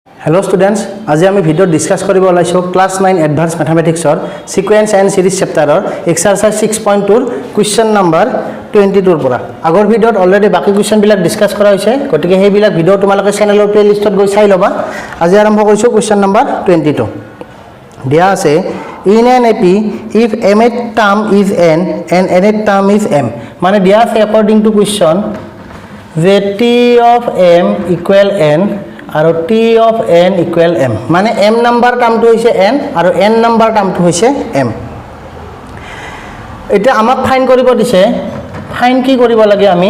Hello students, আজি আমি video discuss কৰিব ওলাইছো ক্লাস 9 এডভান্স ম্যাথমেটিক্সৰ সিকোয়েন্স এন্ড সিৰিজ চেপ্টাৰৰ এক্সাৰসাইজ 6.2 কোয়েশ্চন নাম্বাৰ 22 পৰা আগৰ ভিডিঅত অলৰেডি বাকি কোয়েশ্চন বিলাক ডিসকাস কৰা হৈছে গতিকে সেই বিলাক ভিডিঅ তোমালোকে চেনেলৰ প্লেলিষ্টত গৈ চাই লবা আজি আৰম্ভ কৰিছো কোয়েশ্চন নাম্বার 22 দিয়া আছে in an AP if mth term is n and nth term is m মানে দিয়া আছে according to question যে t of m equal n আৰু t of n equal m মানে m number টাৰ্মটো হৈছে n আৰু n number টাৰ্মটো হৈছে m এটা আমাক ফাইন কৰিব দিছে ফাইন কি কৰিব লাগে আমি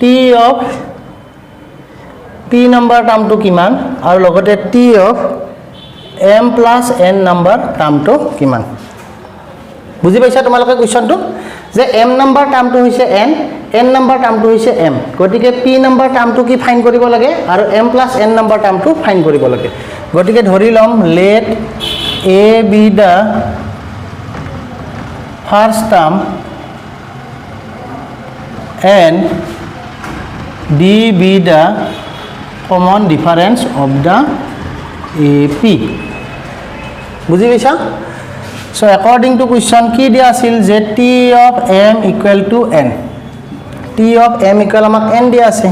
t of p number টাৰ্মটো কিমান আৰু লগতে t of m plus n number টাৰ্মটো কিমান বুজি পাইছা তোমালোকে কোৱেশ্চনটো যে m number টাৰ্মটো হৈছে n n number টাৰ্মটো হৈছে m গটিকে p number টাৰ্মটো কি ফাইন কৰিব লাগে আৰু m plus n number টাৰ্মটো ফাইন কৰিব লাগে গটিকে ধৰি লম let a be the first term and d be the common difference of the ap বুজি পাইছা so according to question কি দিয়া আছিল যে t of m equal to n t of m equal আমাক n দিয়া আছে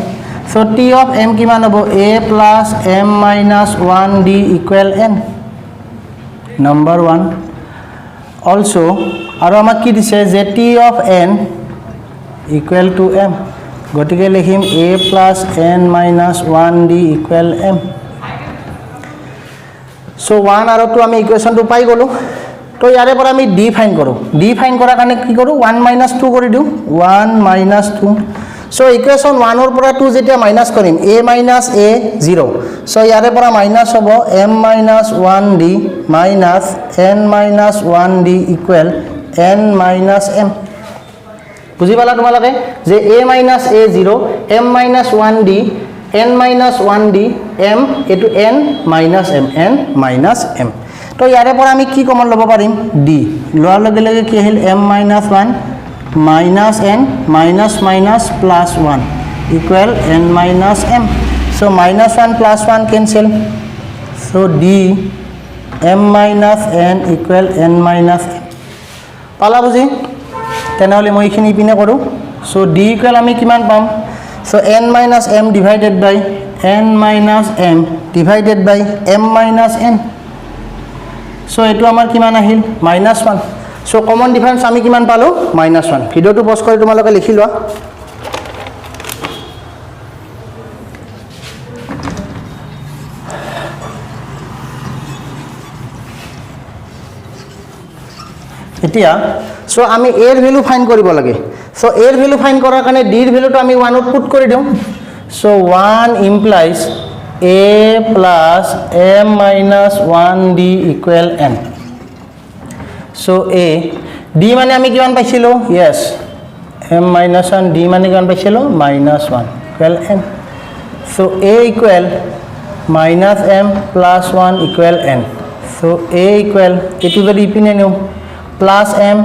so t of m কিমান হ'ব a plus m minus 1d equal n number 1 also আৰু আমাক কি দিছে যে t of n equal to m গটিকে লিখিম a plus n minus 1d equal m so 1 আৰু 2 আমি ইকুৱেশ্যনটো পাই গলো তো ইয়াৰে পৰা আমি d ফাইন কৰো d ফাইন কৰাৰ কাৰণে কি কৰো 1 - 2 কৰি দিও 1 - 2 so ইকুৱেশ্যন 1 ৰ পৰা 2 যেতিয়া মাইনাস কৰিম a - a 0 so ইয়াৰে পৰা মাইনাস হ'ব m - 1d minus n - 1d equal n - m বুজি পালা তোমালোকে যে a - a 0 m - 1d n - 1d m এটো n - m তো ইয়াৰে পৰা আমি কি কমন ল'ব পাৰিম d লোৱাৰ লগে লগে কি আহিল m - 1 minus n minus minus plus 1 equal n minus m so minus 1 plus 1 cancel so d m minus n equal n minus m পালা বুজি তেনেহলে মই এইখিনি পিনে কৰো so d equal আমি কিমান পাম so n minus m divided by n minus m divided by m minus n so এটো আমাৰ কিমান আহিল -1 so common difference আমি কিমান পালো -1 ভিডিওটো পজ কৰি তোমালোকে লিখি লোৱা এতিয়া so আমি a এৰ ভ্যালু ফাইন কৰিব লাগে so a এৰ ভ্যালু ফাইন কৰাৰ কাৰণে d এৰ ভ্যালুটো আমি 1 ত পুট কৰি দিও so 1 implies a plus m minus 1d equal n so a d মানে আমি কিমান পাইছিলো yes m minus 1 d মানে কিমান পাইছিলো minus 1 equal n so a equal minus m plus 1 equal n so a equal এটো যদি ইপিনে নিও plus m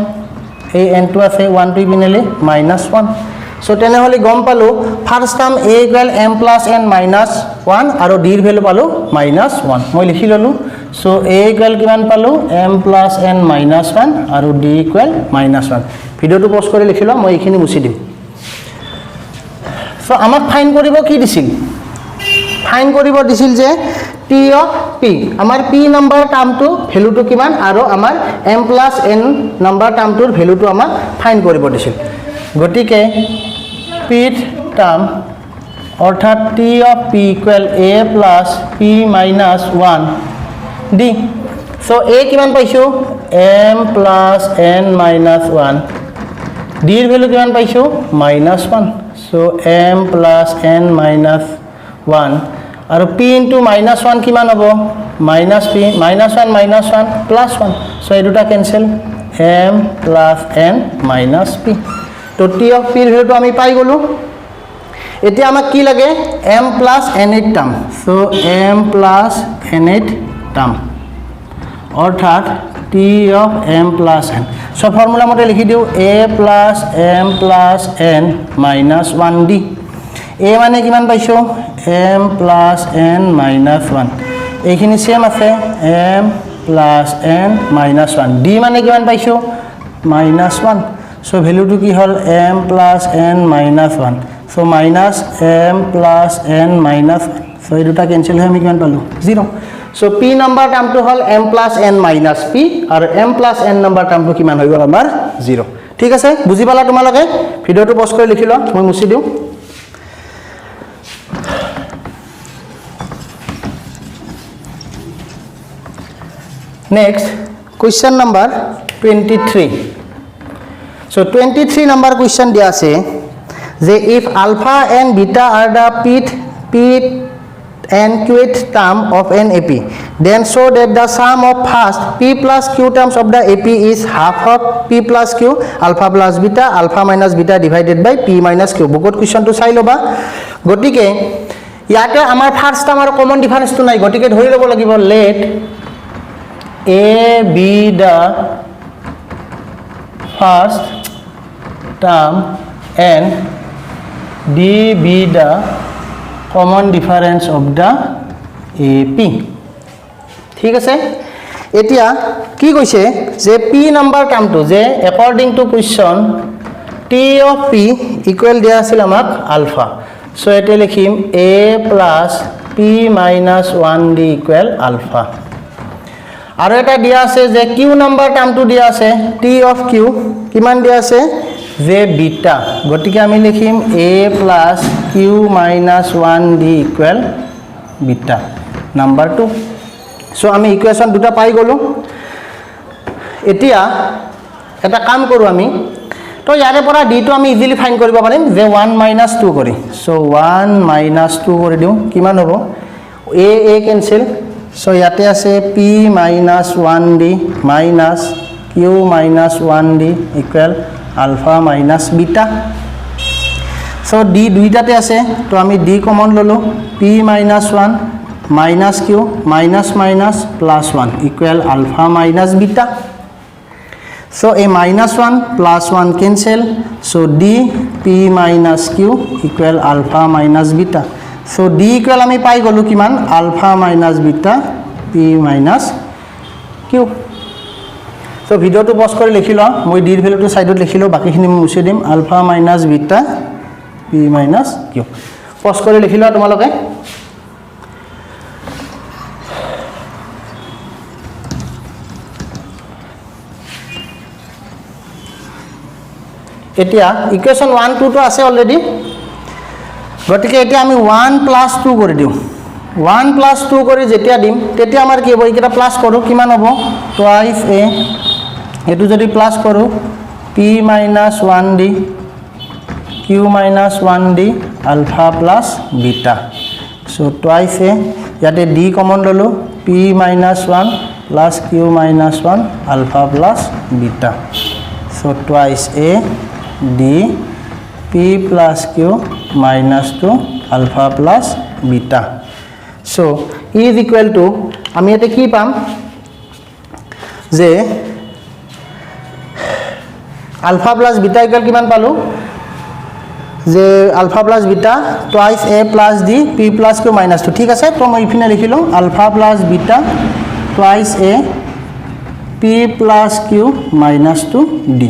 a n টো আছে 1 টো ইপিনেলে minus 1 so তেনেহলে গম পালো first term a equal m plus n minus 1 আৰু d এর ভ্যালু পালো minus 1 মই লিখি ললো so a equal কিমান পালো m plus n minus 1 আৰু d equal minus 1 ভিডিওটো পজ কৰি লিখিলো মই এইখিনি মুছি দিম so আমাক ফাইন কৰিব কি দিছিল ফাইন কৰিব দিছিল যে t of p আমাৰ p নাম্বাৰ টাৰ্মটো ভ্যালুটো কিমান আৰু আমাৰ m plus n নাম্বাৰ টাৰ্মটোৰ ভ্যালুটো আমাক ফাইন কৰিব দিছিল গটিকে p টার্ম অর্থাৎ t of p equal a plus p minus 1 d so a কিমান পাইছো m plus n minus 1 d এর ভ্যালু কিমান পাইছো -1 so m plus n minus 1 আৰু p into -1 কিমান হ'ব -p -1 plus 1 so এই দুটা cancel m plus n minus p তো t of p এর ভ্যালুটো আমি পাই গলো এতিয়া আমাক কি লাগে m plus nth term so m plus nth term অর্থাৎ t of m plus n so formula মতে লিখি দিও a plus m plus n minus 1d a মানে কিমান পাইছো m plus n minus 1 এইখিনি সেম আছে m plus n minus 1 d মানে কিমান পাইছো -1 সো ভ্যালুটো কি হল m plus n minus 1 so minus m plus n minus 1 so এই দুটা ক্যান্সেল হৈ আমি কিমান পালো 0 সো p নাম্বাৰ টাৰ্মটো হল m plus n minus p আৰু m প্লাস n নাম্বাৰ টাৰ্মটো কিমান হৈ গল আমাৰ 0 ঠিক আছে বুজি পালা তোমালোকে ভিডিওটো পজ কৰি লিখি লোৱা মই মুছি দিও Next, question number 23. So 23 number question dia ase je if alpha and beta are the pth and qth term of an AP, then show that the sum of first p plus q terms of the AP is half of p plus q alpha plus beta alpha minus beta divided by p minus q. Bogot question to sai loba. Gotike ইয়াতে আমাৰ first আমাৰ common difference তো নাই গটিকে ধৰি লব লাগিব let A be the first term and D be the common difference of the AP. ঠিক আছে এতিয়া কি কৈছে যে p নাম্বাৰ টাৰ্মটো যে according to question t of p equal দিয়া আছিল আমাক alpha so এতে লিখিম a plus p minus 1d equal alpha আৰু এটা দিয়া আছে যে q নাম্বাৰ টাৰ্মটো দিয়া আছে t of q কিমান দিয়া আছে যে বিটা গটিকে আমি লিখিম a plus q minus 1d equal beta number 2 so আমি ইকুয়েশন দুটা পাই গলো এতিয়া এটা কাম কৰো আমি তো ইয়াৰে পৰা d টো আমি ইজিলি ফাইন্ড কৰিব পাৰিম যে 1 - 2 কৰি সো 1 - 2 কৰি দিও কিমান হ'ব a cancel so ইয়াতে আছে p minus 1d minus q minus 1d equal alpha minus beta so d দুইটাতে আছে তো আমি d কমন ললো p minus 1 minus q minus minus plus 1 equal alpha minus beta so a minus 1 plus 1 cancel so d p minus q equal alpha minus beta so d equal আমি পাই গলো কিমান alpha minus beta p minus q so ভিডিওটো pause কৰি লিখি ল মই d এর ভ্যালুটো সাইডত লিখি ল বাকিখিনি মই মুছি দিম alpha minus beta p minus q পজ কৰি লিখি ল তোমালোকে এতিয়া ইকুয়েশন 1 2 তো আছে অলৰেডি গটিকে এটা আমি 1 + 2 কৰি দিও 1 + 2 কৰি যেতিয়া দিম তেতিয়া আমাৰ কি হ'ব এইটা প্লাস কৰো কিমান হ'ব টুৱাইস a এটো যদি প্লাস কৰো p - 1d q - 1d alpha plus beta so twice a ইয়াতে d কমন ললো p - 1 plus q - 1 alpha plus beta so twice a d p plus q minus 2 alpha plus beta so is equal to আমি এতে কি পাম যে alpha plus beta equal কিমান পালো যে alpha plus beta twice a plus d p plus q minus 2 ঠিক আছে তো মই ইফিনে লিখিলো alpha plus beta twice a p plus q minus 2 d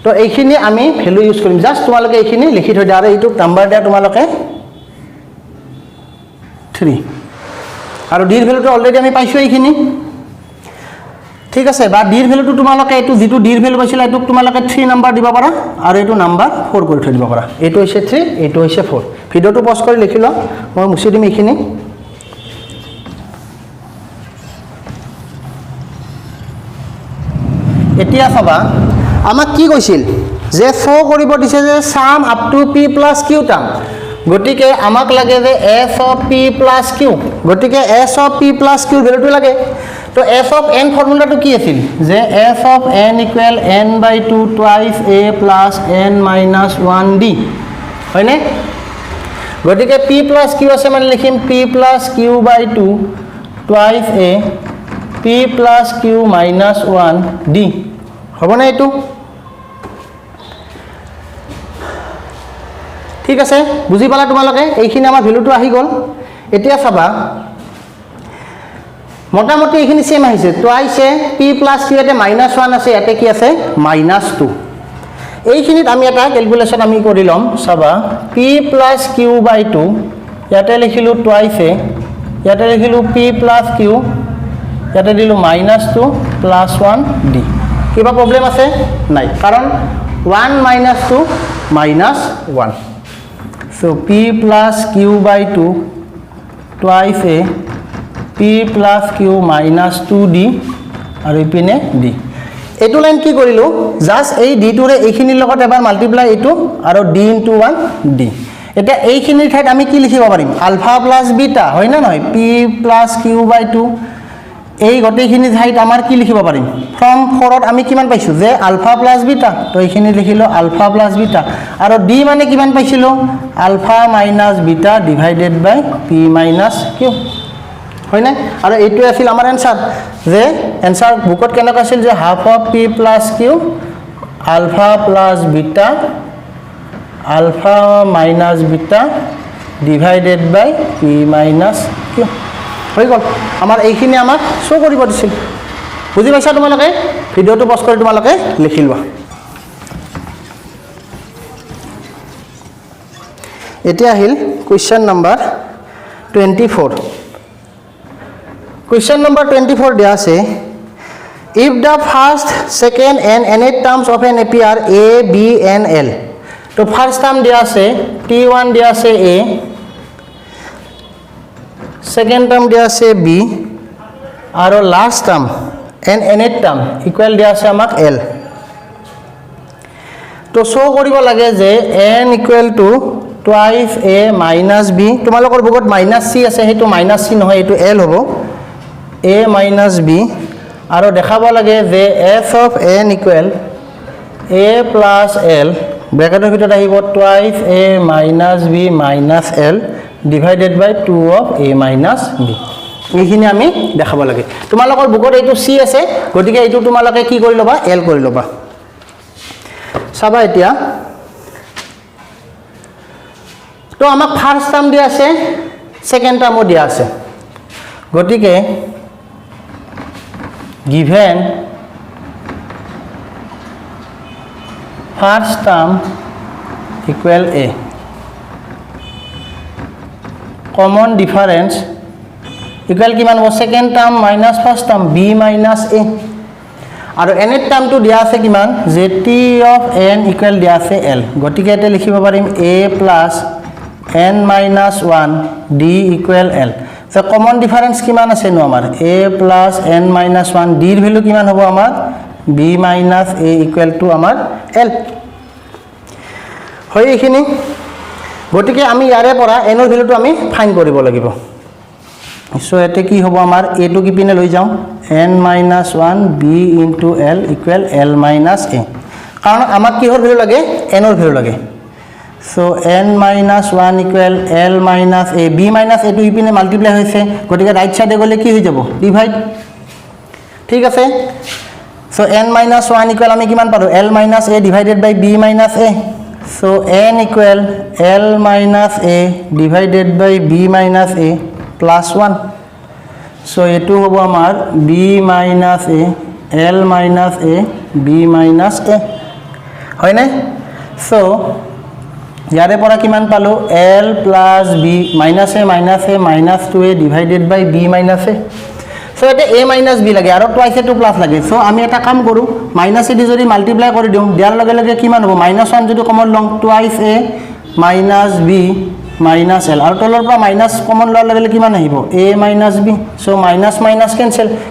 তো এইখিনি আমি ভ্যালু ইউজ কৰিম জাস্ট তোমালোকে এইখিনি লিখি থৈ দিয়া আৰু এইটো নাম্বাৰ দিয়া তোমালোকে 3 আৰু d এর ভ্যালুটো অলরেডি আমি পাইছো এইখিনি ঠিক আছে বা d এর ভ্যালুটো তোমালোকে এইটো যেটো d এর ভ্যালু পাইছিল এইটো তোমালোকে 3 নাম্বাৰ দিব পাৰা আৰু এইটো নাম্বাৰ 4 কৰি থৈ দিব পাৰা এইটো হৈছে 3 এইটো হৈছে 4 ভিডিওটো পজ কৰি লিখি ল মই মুছি দিম এইখিনি এতিয়া চাবা আমাক কি কৈছিল যে শো কৰিব দিছে যে sum up to p plus q term গটিকে আমাক লাগে যে s of p plus q গটিকে s of p plus q ভ্যালুটো লাগে তো s of n ফর্মুলাটো কি আছিল যে s of n equal n/2 twice a plus n minus 1d হয়নে গটিকে p plus q আছে মানে লিখিম p plus q/2 twice a p plus q minus 1d হ'ব না এটো ঠিক আছে বুজি পালা তোমালোকে এইখিনি আমাৰ ভ্যালুটো আহি গল এতিয়া চাবা মোটামুটি এইখিনি সেম আহিছে twice A P plus Q ইয়াতে -1 আছে ইয়াতে কি আছে -2 এইখিনিত আমি এটা ক্যালকুলেশন আমি কৰি লম চাবা p প্লাস q বাই 2 ইয়াতে লিখিলো টুৱাইস এ ইয়াতে লিখিলো p প্লাস q ইয়াতে দিলো -2 প্লাস 1 d কিবা প্ৰবলেম আছে নাই কাৰণ 1 - 2 -1 so p plus q by 2 twice a p plus q minus 2d আৰু ইপিনে d এটো লাইন কি কৰিলো জাস্ট এই d টোৰে এইখিনিৰ লগত এবাৰ মাল্টিপ্লাই এটো আৰু d into 1 d এটা এইখিনিৰ ঠাইত আমি কি লিখিব পাৰিম আলফা প্লাস বিটা হয় না নহয় p plus q by 2 এই গটেইখিনি ঠাইত আমাৰ কি লিখিব পাৰিম ফ্ৰম 4 ত আমি কিমান পাইছো যে আলফা প্লাস বিটা তো এইখিনি লিখিলো আলফা প্লাস বিটা আৰু d মানে কিমান পাইছিলো ULFA minus beta divided by p minus q হয় না আৰু এইটো আছিল আমাৰ आंसर যে आंसर বুকত কেনেকৈ আছিল যে half of p plus q alpha plus beta alpha minus beta divided by p minus q হৈ গল আমাৰ এইখিনি আমাক শো কৰিব দিছিল বুজি পাইছা তোমালোকে ভিডিওটো পজ কৰি তোমালোকে লিখি লোৱা এতিয়া আহিল কোৱেশ্চন নম্বৰ 24 কোৱেশ্চন নম্বৰ 24 দিয়া আছে if the first second and nth terms of an appear a b and l তো ফার্স্ট টার্ম দিয়া আছে t1 দিয়া আছে a second term দিয়া আছে b আৰু last term and nth term equal দিয়া আছে আমাক l তো শো কৰিব লাগে যে n equal to twice a minus b তোমালোকৰ বুকত মাইনাস c আছে হেতু মাইনাস c নহয় এটো l হ'ব a minus b আৰু দেখাব লাগে যে f of n equal a plus l ব্ৰ্যাকেটৰ ভিতৰত আহিব twice a minus b minus l divided by 2 of a minus b এইখিনি আমি দেখাব লাগে তোমালোকৰ বুকত এইটো c আছে গতিকে এইটো তোমালোকে কি কৰি লবা l কৰি লবা চাবা এতিয়া তো আমাক ফার্স্ট টার্ম দিয়া আছে সেকেন্ড টার্মও দিয়া আছে গতিকে given first term equal a common difference equal কিমান হ'ব second term minus first term b minus a আৰু nth টার্মটো দিয়া আছে কিমান যে t of n equal দিয়া আছে l গতিকে এটা লিখিব পাৰিম a plus n minus 1 d equal l so common difference কিমান আছে নো আমাৰ a plus n minus 1 d ৰ ভ্যালু কিমান হ'ব আমাৰ b minus a equal to আমাৰ l হয় এইখিনি গতিকে আমি ইয়াৰে পৰা n ৰ ভ্যালুটো আমি ফাইন কৰিব লাগিব সো এতে কি হ'ব আমাৰ a টো কি পিনে লৈ যাও n minus 1 b into l equal l minus a কাৰণ আমাক কিহৰ ভ্যালু লাগে n ৰ ভ্যালু লাগে so n minus 1 equal l minus a b minus a to ইপিনে মাল্টিপ্লাই হৈছে গতিকে রাইট সাইডে গলে কি হৈ যাব ডিভাইড ঠিক আছে so n minus 1 equal আমি কিমান পাৰো l minus a divided by b minus a so n equal l minus a divided by b minus a plus 1 so এটো হ'ব আমাৰ b minus a l minus a b minus a হয় না so ইয়াৰে পৰা কিমান পালো l plus b minus a minus 2a divided by b minus a so এটা a minus b লাগে আৰু twice a 2 plus লাগে so আমি এটা কাম কৰো minus a দি যদি মাল্টিপ্লাই কৰি দিও দিয়াৰ লগে লগে কিমান হ'ব -1 যদি common long twice a minus b minus l আৰু তলৰ পৰা মাইনাস কমন লোৱাৰ লগে লগে কিমান আহিব a minus b so minus minus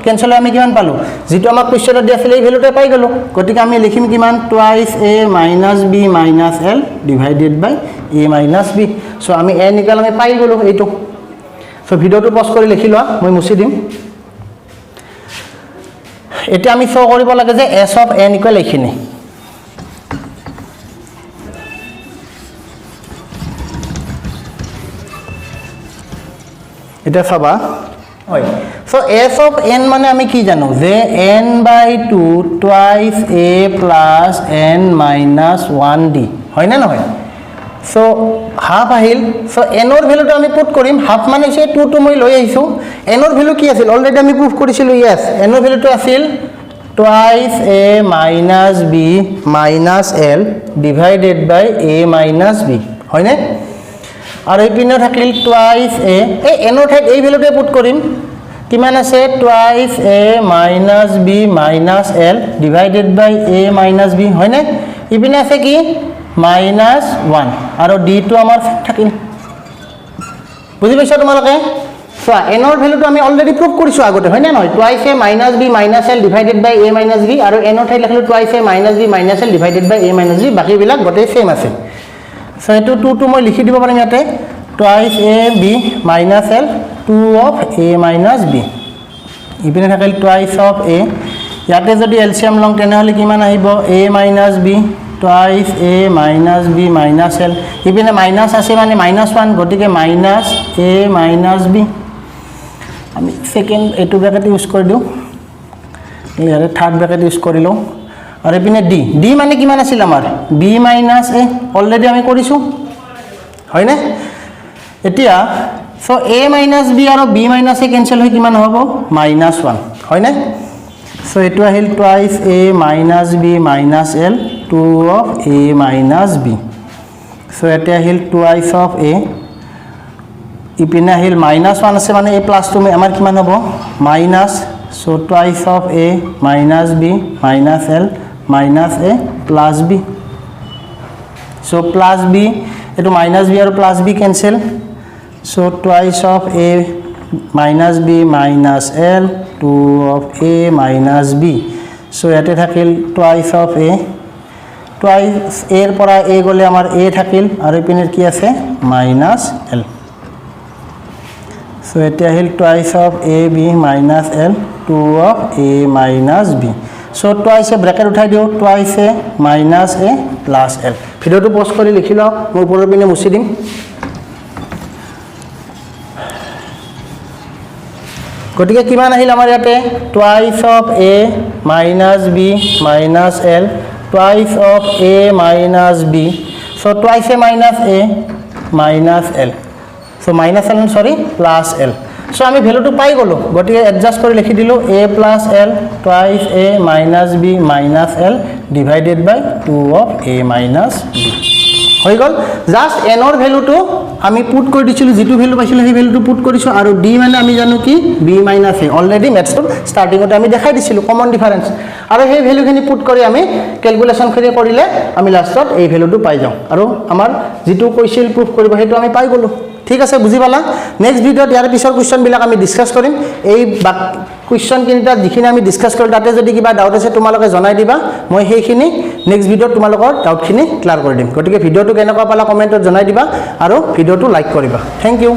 cancel আমি কিমান পালো যেটো আমাক কোৱেশ্চনত দি আছিল এই ভ্যালুটো পাই গলো গতিকে আমি লিখিম কিমান twice a minus b minus l divided by a minus b so আমি n ইকুয়াল আমি পাই গলো এইটো so ভিডিওটো পজ কৰি লিখি লোৱা মই মুছি দিম এটা আমি শো কৰিব লাগে যে s of n ইকুয়াল এইখিনি এটা চাবা হয় সো s of n মানে আমি কি জানো যে n by 2 twice a plus n minus 1d হয় না নহয় সো হাফ আহিল সো এনৰ ভ্যালুটো আমি পুট কৰিম হাফ মানে হৈছে 2 টো মই লৈ আহিছো এনৰ ভ্যালু কি আছিল অলৰেডি আমি প্ৰুফ কৰিছিলো ইয়েস এনৰ ভ্যালুটো আছিল twice a minus b minus l divided by a minus b হয়নে আৰু এই পিনে থাকিল twice a এই এনৰ ঠাইত এই ভ্যালুটো পুট কৰিম কিমান আছে twice a minus b minus l divided by a minus b হয়নে ইপিনে আছে কি minus 1 আৰু d টো আমাৰ থাকিল বুজি পাইছা তোমালোকে সো এনৰ ভ্যালুটো আমি অলৰেডি প্ৰুফ কৰিছো আগতে হয় না নহয় twice a minus b minus l divided by a minus b আৰু এনৰ ঠাইত লিখিলো twice a minus b minus l divided by a minus b বাকি বিলাক গোটেই সেম আছে সো এটো 2 টো মই লিখি দিব পাৰিম ইয়াতে twice a b minus l 2 of a minus b ইপিনে থাকিল twice of a ইয়াতে যদি এলসিয়াম লং তেনেহলে কিমান আহিব a minus b twice a minus b minus l ইপিনে মাইনাস আছে মানে -1 গটিকে minus a minus b আমি সেকেন্ড এটু ব্র্যাকেট ইউজ কৰি দিও ইয়াৰে থাৰ্ড ব্ৰ্যাকেট ইউজ কৰি লও আৰু ইপিনে d d মানে কিমান আছিল আমাৰ b minus a অলৰেডি আমি কৰিছো হয় না এতিয়া সো a minus b আৰু b minus a ক্যান্সেল হৈ কিমান হ'ব -1 হয় না সো এটু আহিল twice a minus b minus l 2 of a minus b so এতে আহিল twice of a ইপিনে আহিল -1 আছে মানে a plus 2 আমাৰ কিমান হ'ব minus so twice of a minus b minus l minus a plus b so plus b এটো minus b আৰু plus b cancel so twice of a minus b minus l 2 of a minus b so এতে থাকিল twice of a twice a এর পৰা a গলে আমাৰ a থাকিল আৰু ইপিনে কি আছে minus l so এতে আহিল twice of a b minus l 2 of a minus b so twice bracket উঠাই দিও twice a minus a plus l ভিডিওটো পজ কৰি লিখি লও মই ওপৰৰ পিনে মুছি দিম গটিকে কিমান আহিল আমাৰ ইয়াতে twice of a minus b minus l twice of a minus b so twice a minus l so minus l sorry plus l so আমি ভ্যালুটো পাই গলো গটিকে এডজাস্ট কৰি লিখি দিলো a plus l twice a minus b minus l divided by 2 of a minus b হৈ গল just n ৰ ভ্যালুটো আমি পুট কৰি দিছিলো যেটো ভ্যালু পাইছিল সেই ভ্যালুটো পুট কৰিছো আৰু d মানে আমি জানো কি b - a অলৰেডি মেথছৰ স্টাৰ্টিংতে আমি দেখাই দিছিলো কমন ডিফাৰেন্স আৰু সেই ভ্যালুখিনি পুট কৰি আমি ক্যালকুলেশন কৰি কৰিলে আমি লাষ্টত এই ভ্যালুটো পাই যাও আৰু আমাৰ যেটো কৈছিল প্ৰুফ কৰিব হেতু আমি পাই গলো ঠিক আছে বুজি পালা নেক্সট ভিডিওত ইয়াৰ পিছৰ কোৱেশ্চন বিলাক আমি ডিসকাস কৰিম এই কোৱেশ্চন কিনিটা যিখিনি আমি ডিসকাস কৰিম তাতে যদি কিবা ডাউট আছে তোমালোকে জনাই দিবা মই সেইখিনি নেক্সট ভিডিওত তোমালোকৰ ডাউটখিনি ক্লিয়াৰ কৰি দিম গটিকে ভিডিওটো কেনেকুৱা পালা কমেন্টত জনাই দিবা আৰু ভিডিওটো লাইক কৰিবা থ্যাংক ইউ